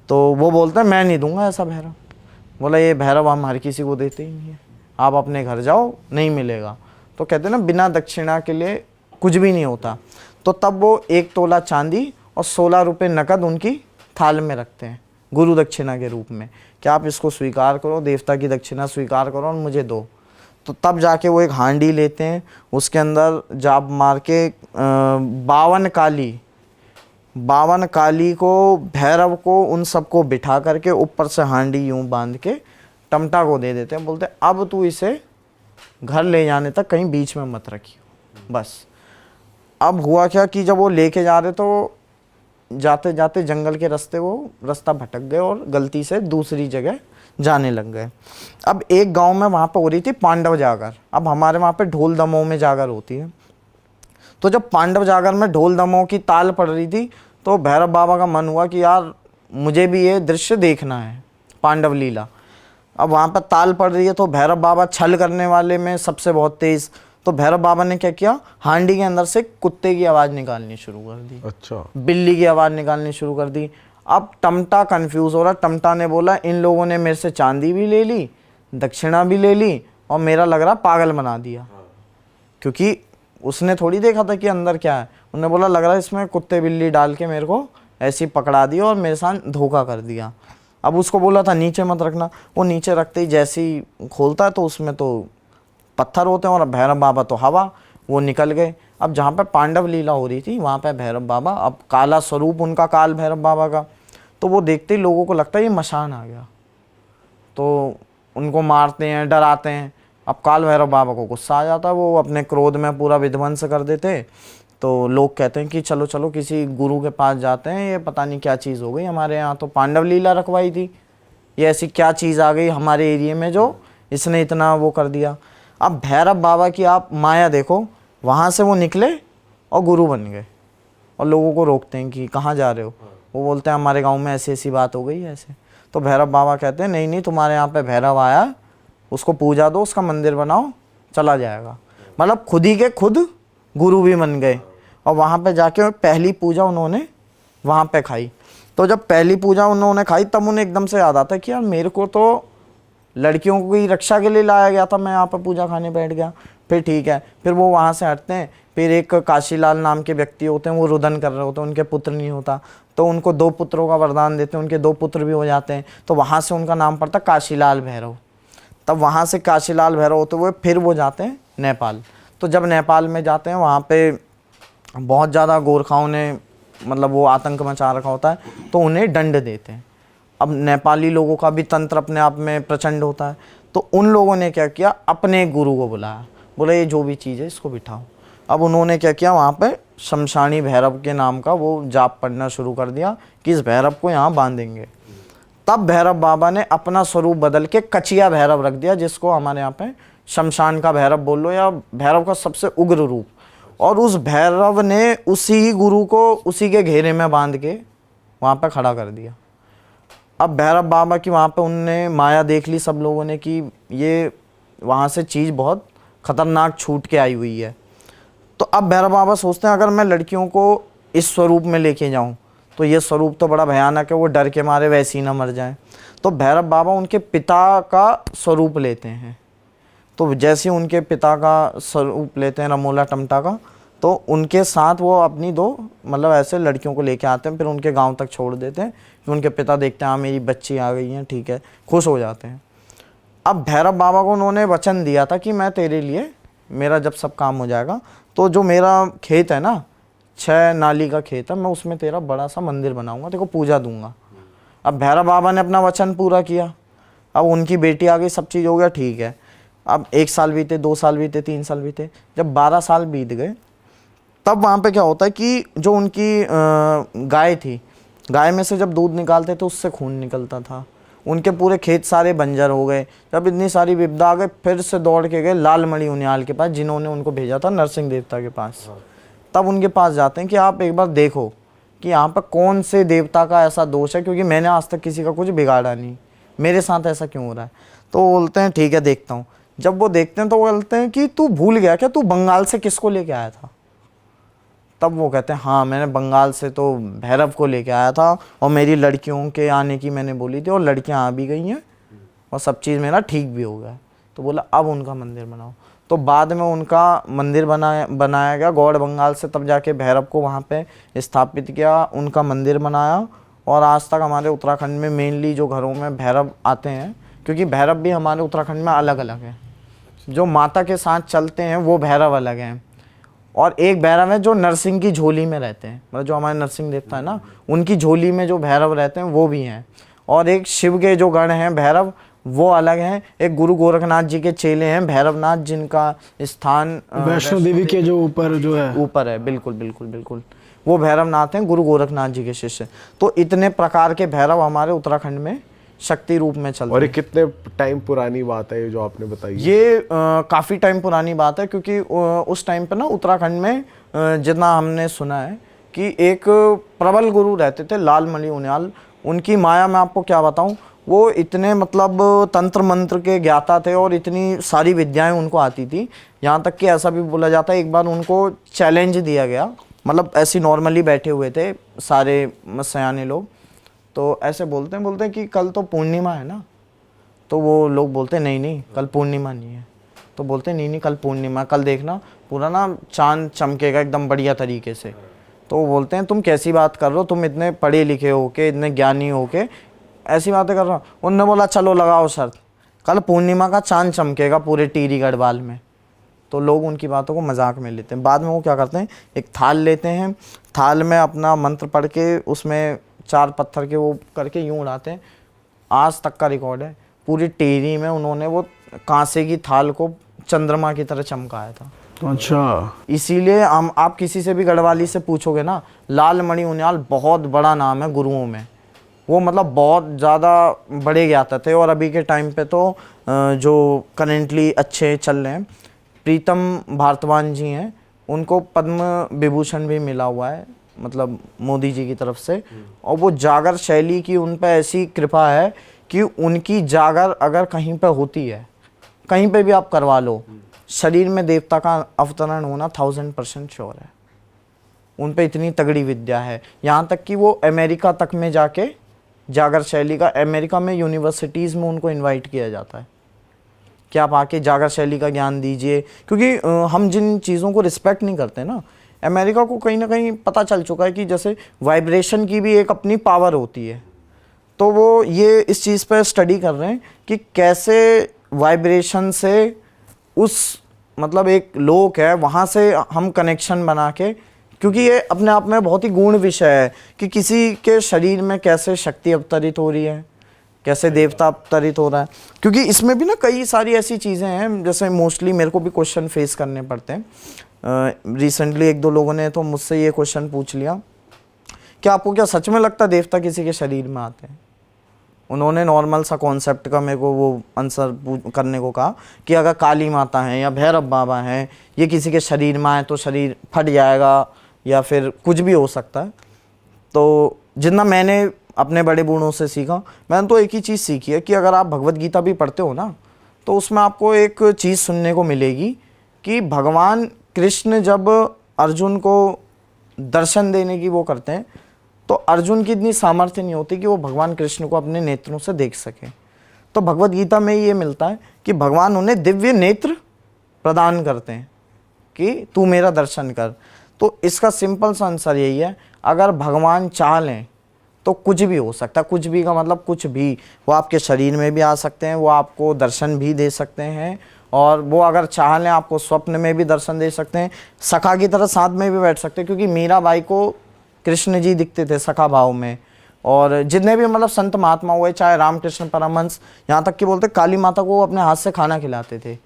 तो वो बोलते हैं मैं नहीं दूंगा ऐसा भैरव। बोला ये भैरव हम हर किसी को देते ही नहीं है, आप अपने घर जाओ, नहीं मिलेगा। तो कहते हैं ना बिना दक्षिणा के लिए कुछ भी नहीं होता। तो तब वो 1 तोला चांदी और 16 रुपये नकद उनकी थाल में रखते हैं गुरु दक्षिणा के रूप में कि आप इसको स्वीकार करो, देवता की दक्षिणा स्वीकार करो और मुझे दो। तो तब जाके वो एक हांडी लेते हैं, उसके अंदर जाप मार के 52 काली को भैरव को उन सबको बिठा करके ऊपर से हांडी यूं बांध के टमटा को दे देते हैं। बोलते हैं अब तू इसे घर ले जाने तक कहीं बीच में मत रखियो बस। अब हुआ क्या कि जब वो लेके जा रहे तो जाते जाते जंगल के रास्ते वो रास्ता भटक गए और गलती से दूसरी जगह जाने लग गए। अब एक गांव में वहाँ पे हो रही थी पांडव जागर। अब हमारे वहाँ पे ढोल दमों में जागर होती है। तो जब पांडव जागर में ढोल दमों की ताल पड़ रही थी तो भैरव बाबा का मन हुआ कि यार मुझे भी ये दृश्य देखना है, पांडव लीला। अब वहाँ पर ताल पड़ रही है तो भैरव बाबा छल करने वाले में सबसे बहुत तेज़। तो भैरव बाबा ने क्या किया, हांडी के अंदर से कुत्ते की आवाज़ निकालनी शुरू कर दी, अच्छा, बिल्ली की आवाज़ निकालनी शुरू कर दी। अब टमटा कंफ्यूज हो रहा। टमटा ने बोला इन लोगों ने मेरे से चांदी भी ले ली, दक्षिणा भी ले ली और मेरा लग रहा पागल बना दिया, क्योंकि उसने थोड़ी देखा था कि अंदर क्या है। उन्होंने बोला लग रहा है इसमें कुत्ते बिल्ली डाल के मेरे को ऐसी पकड़ा दिया और मेरे साथ धोखा कर दिया। अब उसको बोला था नीचे मत रखना, वो नीचे रखते ही जैसे ही खोलता है तो उसमें तो पत्थर होते हैं और भैरव बाबा तो हवा, वो निकल गए। अब जहाँ पर पांडव लीला हो रही थी वहाँ पे भैरव बाबा, अब काला स्वरूप उनका काल भैरव बाबा का, तो वो देखते ही लोगों को लगता है ये मशान आ गया। तो उनको मारते हैं, डराते हैं। अब काल भैरव बाबा को गुस्सा आ जाता है, वो अपने क्रोध में पूरा विध्वंस कर देते। तो लोग कहते हैं कि चलो चलो किसी गुरु के पास जाते हैं, ये पता नहीं क्या चीज़ हो गई, हमारे यहाँ तो पांडव लीला रखवाई थी, ये ऐसी क्या चीज़ आ गई हमारे एरिया में जो इसने इतना वो कर दिया। अब भैरव बाबा की आप माया देखो, वहाँ से वो निकले और गुरु बन गए और लोगों को रोकते हैं कि कहाँ जा रहे हो। वो बोलते हैं हमारे गांव में ऐसी ऐसी बात हो गई है ऐसे। तो भैरव बाबा कहते हैं नहीं नहीं, तुम्हारे यहाँ पे भैरव आया, उसको पूजा दो, उसका मंदिर बनाओ, चला जाएगा। मतलब खुद ही के खुद गुरु भी बन गए। और वहाँ पे जाके पहली पूजा उन्होंने वहाँ पे खाई। तो जब पहली पूजा उन्होंने खाई तब उन्हें एकदम से याद आता है कि यार मेरे को तो लड़कियों की रक्षा के लिए लाया गया था, मैं यहाँ पर पूजा खाने बैठ गया। फिर ठीक है, फिर वो वहाँ से हटते हैं। फिर एक काशीलाल नाम के व्यक्ति होते हैं, वो रुदन कर रहे होते हैं, उनके पुत्र नहीं होता, तो उनको 2 पुत्रों का वरदान देते हैं, उनके 2 पुत्र भी हो जाते हैं। तो वहाँ से उनका नाम पड़ता काशीलाल भैरव। तब वहाँ से काशीलाल भैरव होते हुए फिर वो जाते हैं नेपाल। तो जब नेपाल में जाते हैं वहाँ पे बहुत ज़्यादा गोरखाओं ने मतलब वो आतंक मचा रखा होता है, तो उन्हें दंड देते हैं। अब नेपाली लोगों का भी तंत्र अपने आप में प्रचंड होता है, तो उन लोगों ने क्या किया, अपने गुरु को बुलाया, बोला ये जो भी चीज़ है इसको बिठाओ। अब उन्होंने क्या किया, वहाँ पे शमशानी भैरव के नाम का वो जाप पढ़ना शुरू कर दिया कि इस भैरव को यहाँ बांधेंगे। तब भैरव बाबा ने अपना स्वरूप बदल के कचिया भैरव रख दिया, जिसको हमारे यहाँ पे शमशान का भैरव बोल लो या भैरव का सबसे उग्र रूप। और उस भैरव ने उसी गुरु को उसी के घेरे में बांध के वहाँ पे खड़ा कर दिया। अब भैरव बाबा की वहाँ पे उनने माया देख ली सब लोगों ने कि ये वहाँ से चीज़ बहुत ख़तरनाक छूट के आई हुई है। तो अब भैरव बाबा सोचते हैं अगर मैं लड़कियों को इस स्वरूप में लेके जाऊँ तो ये स्वरूप तो बड़ा भयानक है, वो डर के मारे वैसे ही ना मर जाए। तो भैरव बाबा उनके पिता का स्वरूप लेते हैं। तो जैसे उनके पिता का स्वरूप लेते हैं रमोला टमटा का, तो उनके साथ वो अपनी 2 मतलब ऐसे लड़कियों को लेके आते हैं, फिर उनके गांव तक छोड़ देते हैं कि उनके पिता देखते हैं हाँ मेरी बच्ची आ गई है, ठीक है, खुश हो जाते हैं। अब भैरव बाबा को उन्होंने वचन दिया था कि मैं तेरे लिए, मेरा जब सब काम हो जाएगा तो जो मेरा खेत है ना, 6 नाली का खेत है, मैं उसमें तेरा बड़ा सा मंदिर बनाऊंगा, तेरे को पूजा दूंगा। अब भैरव बाबा ने अपना वचन पूरा किया। अब उनकी बेटी आ गई, सब चीज़ हो गया, ठीक है। अब 1 साल बीते, 2 साल बीते, 3 साल बीते, जब 12 साल बीत गए तब वहाँ पे क्या होता है कि जो उनकी गाय थी, गाय में से जब दूध निकालते तो उससे खून निकलता था। उनके पूरे खेत सारे बंजर हो गए। जब इतनी सारी विपदा आ गई, फिर से दौड़ के गए लालमणि उनियाल के पास, जिन्होंने उनको भेजा था नरसिंह देवता के पास। तब उनके पास जाते हैं कि आप एक बार देखो कि यहाँ पर कौन से देवता का ऐसा दोष है, क्योंकि मैंने आज तक किसी का कुछ बिगाड़ा नहीं, मेरे साथ ऐसा क्यों हो रहा है। तो वो बोलते हैं ठीक है देखता हूँ। जब वो देखते हैं तो वो बोलते हैं कि तू भूल गया क्या, तू बंगाल से किसको लेके आया था। तब वो कहते हैं हाँ मैंने बंगाल से तो भैरव को लेके आया था, और मेरी लड़कियों के आने की मैंने बोली थी, और लड़कियां आ भी गई हैं, और सब चीज़ मेरा ठीक भी हो गया। तो बोला अब उनका मंदिर बनाओ। तो बाद में उनका मंदिर बनाया गया गौड़ बंगाल से, तब जाके भैरव को वहाँ पे स्थापित किया, उनका मंदिर बनाया। और आज तक हमारे उत्तराखंड में मेनली जो घरों में भैरव आते हैं, क्योंकि भैरव भी हमारे उत्तराखंड में अलग अलग हैं, जो माता के साथ चलते हैं वो भैरव अलग हैं, और एक भैरव है जो नरसिंह की झोली में रहते हैं, मतलब जो हमारे नरसिंह देवता है ना, उनकी झोली में जो भैरव रहते हैं वो भी हैं। और एक शिव के जो गण हैं भैरव, वो अलग हैं। एक गुरु गोरखनाथ जी के चेले हैं भैरवनाथ, जिनका स्थान वैष्णो देवी के जो ऊपर जो है, ऊपर है, बिल्कुल बिल्कुल बिल्कुल, वो भैरवनाथ हैं, गुरु गोरखनाथ जी के शिष्य। तो इतने प्रकार के भैरव हमारे उत्तराखंड में शक्ति रूप में चलते हैं। और ये कितने टाइम पुरानी बात है ये जो आपने बताई? ये काफ़ी टाइम पुरानी बात है, क्योंकि उस टाइम पे ना उत्तराखंड में जितना हमने सुना है कि एक प्रबल गुरु रहते थे लालमणि उनियाल। उनकी माया मैं आपको क्या बताऊं, वो इतने मतलब तंत्र मंत्र के ज्ञाता थे और इतनी सारी विद्याएं उनको आती थी, यहाँ तक कि ऐसा भी बोला जाता है एक बार उनको चैलेंज दिया गया, मतलब ऐसे नॉर्मली बैठे हुए थे सारे सयाने लोग, तो ऐसे बोलते हैं कि कल तो पूर्णिमा है ना, तो वो लोग बोलते हैं नहीं कल पूर्णिमा नहीं है। तो बोलते हैं नहीं कल पूर्णिमा, कल देखना पूरा ना चांद चमकेगा एकदम बढ़िया तरीके से। तो वो बोलते हैं तुम कैसी बात कर रहे हो, तुम इतने पढ़े लिखे हो के, इतने ज्ञानी हो के ऐसी बातें कर रहे हो। उन्होंने बोला चलो लगाओ शर्त, कल पूर्णिमा का चांद चमकेगा पूरे टीरी गढ़वाल में। तो लोग उनकी बातों को मजाक में लेते हैं। बाद में वो क्या करते हैं, एक थाल लेते हैं, थाल में अपना मंत्र पढ़ के उसमें 4 पत्थर के वो करके यूँ उड़ाते हैं। आज तक का रिकॉर्ड है, पूरी टेरी में उन्होंने वो कांसे की थाल को चंद्रमा की तरह चमकाया था। अच्छा, इसीलिए हम आप किसी से भी गढ़वाली से पूछोगे ना, लाल मणि उनियाल बहुत बड़ा नाम है गुरुओं में। वो मतलब बहुत ज़्यादा बड़े ज्ञाता थे। और अभी के टाइम पे तो जो करेंटली अच्छे चल रहे हैं, प्रीतम भारतवान जी हैं, उनको पद्म विभूषण भी मिला हुआ है, मतलब मोदी जी की तरफ से। और वो जागर शैली की उन पे ऐसी कृपा है कि उनकी जागर अगर कहीं पे होती है, कहीं पे भी आप करवा लो, शरीर में देवता का अवतरण होना 1000% श्योर है। उन पे इतनी तगड़ी विद्या है, यहाँ तक कि वो अमेरिका तक में जाके जागर शैली का, अमेरिका में यूनिवर्सिटीज़ में उनको इनवाइट किया जाता है कि आप आके जागर शैली का ज्ञान दीजिए। क्योंकि हम जिन चीज़ों को रिस्पेक्ट नहीं करते ना, अमेरिका को कहीं ना कहीं पता चल चुका है कि जैसे वाइब्रेशन की भी एक अपनी पावर होती है। तो वो ये इस चीज़ पर स्टडी कर रहे हैं कि कैसे वाइब्रेशन से उस मतलब एक लोक है वहाँ से हम कनेक्शन बना के, क्योंकि ये अपने आप में बहुत ही गूढ़ विषय है कि किसी के शरीर में कैसे शक्ति अवतरित हो रही है, कैसे देवता अवतरित हो रहा है। क्योंकि इसमें भी ना कई सारी ऐसी चीज़ें हैं, जैसे मोस्टली मेरे को भी क्वेश्चन फेस करने पड़ते हैं। रिसेंटली 1-2 लोगों ने तो मुझसे ये क्वेश्चन पूछ लिया कि आपको क्या सच में लगता है देवता किसी के शरीर में आते हैं। उन्होंने नॉर्मल सा कॉन्सेप्ट का मेरे को वो आंसर करने को कहा कि अगर काली माता हैं या भैरव बाबा हैं, ये किसी के शरीर में आए तो शरीर फट जाएगा या फिर कुछ भी हो सकता है। तो जितना मैंने अपने बड़े बूढ़ों से सीखा, मैंने तो एक ही चीज़ सीखी है कि अगर आप भगवत गीता भी पढ़ते हो ना, तो उसमें आपको एक चीज़ सुनने को मिलेगी कि भगवान कृष्ण जब अर्जुन को दर्शन देने की वो करते हैं, तो अर्जुन की इतनी सामर्थ्य नहीं होती कि वो भगवान कृष्ण को अपने नेत्रों से देख सके। तो भगवत गीता में ये मिलता है कि भगवान उन्हें दिव्य नेत्र प्रदान करते हैं कि तू मेरा दर्शन कर। तो इसका सिंपल सा आंसर यही है, अगर भगवान चाह लें तो कुछ भी हो सकता है। कुछ भी का मतलब कुछ भी, वो आपके शरीर में भी आ सकते हैं, वो आपको दर्शन भी दे सकते हैं, और वो अगर चाह लें आपको स्वप्न में भी दर्शन दे सकते हैं, सखा की तरह साथ में भी बैठ सकते हैं। क्योंकि मीराबाई को कृष्ण जी दिखते थे सखा भाव में। और जितने भी मतलब संत महात्मा हुए, चाहे रामकृष्ण परमहंस, यहाँ तक कि बोलते काली माता को अपने हाथ से खाना खिलाते थे।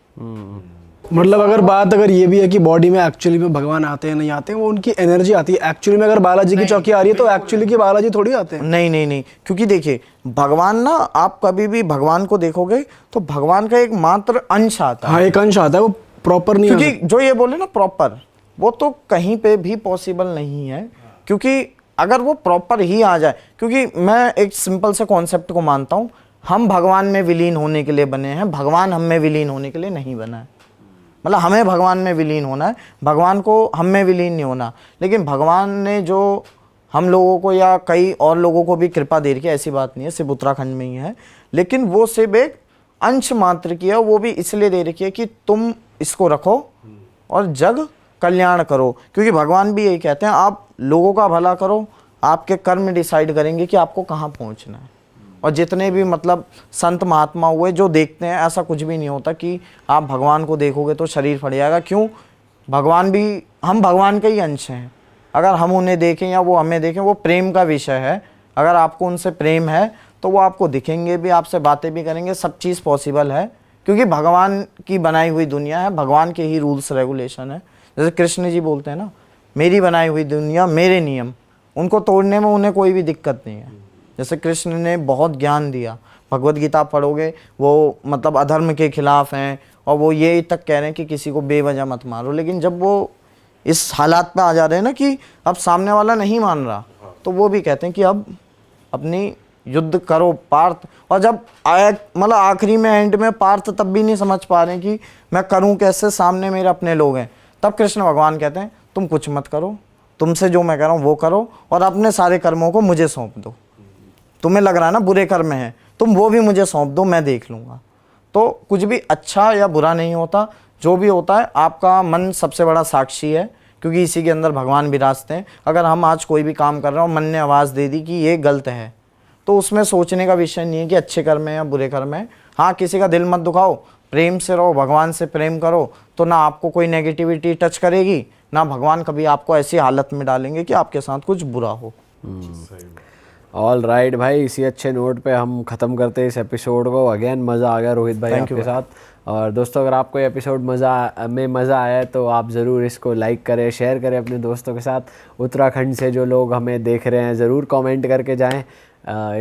मतलब अगर बात अगर ये भी है कि बॉडी में एक्चुअली में भगवान आते हैं नहीं आते हैं, वो उनकी एनर्जी आती है। एक्चुअली में अगर बालाजी की चौकी आ रही है तो एक्चुअली की बालाजी थोड़ी आते हैं। नहीं नहीं नहीं, क्योंकि देखिए भगवान ना, आप कभी भी भगवान को देखोगे तो भगवान का एक मात्र अंश आता है। हाँ, एक अंश आता है, वो प्रॉपर नहीं। क्योंकि जो ये बोले ना प्रॉपर, वो तो कहीं पे भी पॉसिबल नहीं है। क्योंकि अगर वो प्रॉपर ही आ जाए, क्योंकि मैं एक सिंपल से कॉन्सेप्ट को मानता हूँ, हम भगवान में विलीन होने के लिए बने हैं, भगवान हम में विलीन होने के लिए नहीं बना है। मतलब हमें भगवान में विलीन होना है, भगवान को हम में विलीन नहीं होना। लेकिन भगवान ने जो हम लोगों को या कई और लोगों को भी कृपा दे रखी है, ऐसी बात नहीं है, सिर्फ उत्तराखंड में ही है, लेकिन वो सिर्फ एक अंश मात्र की है। वो भी इसलिए दे रखी है कि तुम इसको रखो और जग कल्याण करो। क्योंकि भगवान भी यही कहते हैं, आप लोगों का भला करो, आपके कर्म डिसाइड करेंगे कि आपको कहाँ पहुँचना है। और जितने भी मतलब संत महात्मा हुए जो देखते हैं, ऐसा कुछ भी नहीं होता कि आप भगवान को देखोगे तो शरीर फट जाएगा। क्यों? भगवान भी, हम भगवान के ही अंश हैं। अगर हम उन्हें देखें या वो हमें देखें, वो प्रेम का विषय है। अगर आपको उनसे प्रेम है तो वो आपको दिखेंगे भी, आपसे बातें भी करेंगे, सब चीज़ पॉसिबल है। क्योंकि भगवान की बनाई हुई दुनिया है, भगवान के ही रूल्स रेगुलेशन है। जैसे कृष्ण जी बोलते हैं ना, मेरी बनाई हुई दुनिया, मेरे नियम, उनको तोड़ने में उन्हें कोई भी दिक्कत नहीं है। जैसे कृष्ण ने बहुत ज्ञान दिया, भगवत गीता पढ़ोगे वो मतलब अधर्म के खिलाफ हैं, और वो ये तक कह रहे हैं कि किसी को बेवजह मत मारो। लेकिन जब वो इस हालात पे आ जा रहे हैं ना कि अब सामने वाला नहीं मान रहा, तो वो भी कहते हैं कि अब अपनी युद्ध करो पार्थ। और जब मतलब आखिरी में एंड में पार्थ तब भी नहीं समझ पा रहे कि मैं करूं कैसे, सामने मेरे अपने लोग हैं, तब कृष्ण भगवान कहते हैं तुम कुछ मत करो, तुमसे जो मैं कह रहा हूँ वो करो, और अपने सारे कर्मों को मुझे सौंप दो। तुम्हें लग रहा है ना बुरे कर्म हैं, तुम वो भी मुझे सौंप दो, मैं देख लूँगा। तो कुछ भी अच्छा या बुरा नहीं होता, जो भी होता है आपका मन सबसे बड़ा साक्षी है, क्योंकि इसी के अंदर भगवान विराजते हैं। अगर हम आज कोई भी काम कर रहे हो, मन ने आवाज़ दे दी कि ये गलत है, तो उसमें सोचने का विषय नहीं है कि अच्छे कर्म है या बुरे कर्म है। हाँ, किसी का दिल मत दुखाओ, प्रेम से रहो, भगवान से प्रेम करो, तो ना आपको कोई नेगेटिविटी टच करेगी, ना भगवान कभी आपको ऐसी हालत में डालेंगे कि आपके साथ कुछ बुरा हो। ऑल राइट भाई, इसी अच्छे नोट पे हम ख़त्म करते हैं इस एपिसोड को। अगेन मज़ा आ गया रोहित भाई आपके साथ। और दोस्तों अगर आपको ये एपिसोड मज़ा आया है तो आप ज़रूर इसको लाइक करें, शेयर करें अपने दोस्तों के साथ। उत्तराखंड से जो लोग हमें देख रहे हैं ज़रूर कमेंट करके जाएं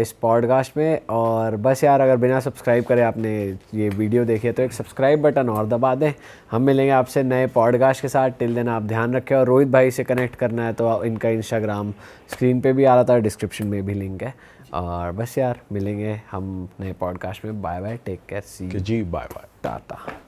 इस पॉडकास्ट में। और बस यार, अगर बिना सब्सक्राइब करे आपने ये वीडियो देखी है तो एक सब्सक्राइब बटन और दबा दें। हम मिलेंगे आपसे नए पॉडकास्ट के साथ। टिल देन आप ध्यान रखें। और रोहित भाई से कनेक्ट करना है तो इनका इंस्टाग्राम स्क्रीन पे भी आ रहा था, डिस्क्रिप्शन में भी लिंक है। और बस यार, मिलेंगे हम नए पॉडकास्ट में। बाय बाय, टेक केयर, सी जी बाय बाय, टाटा।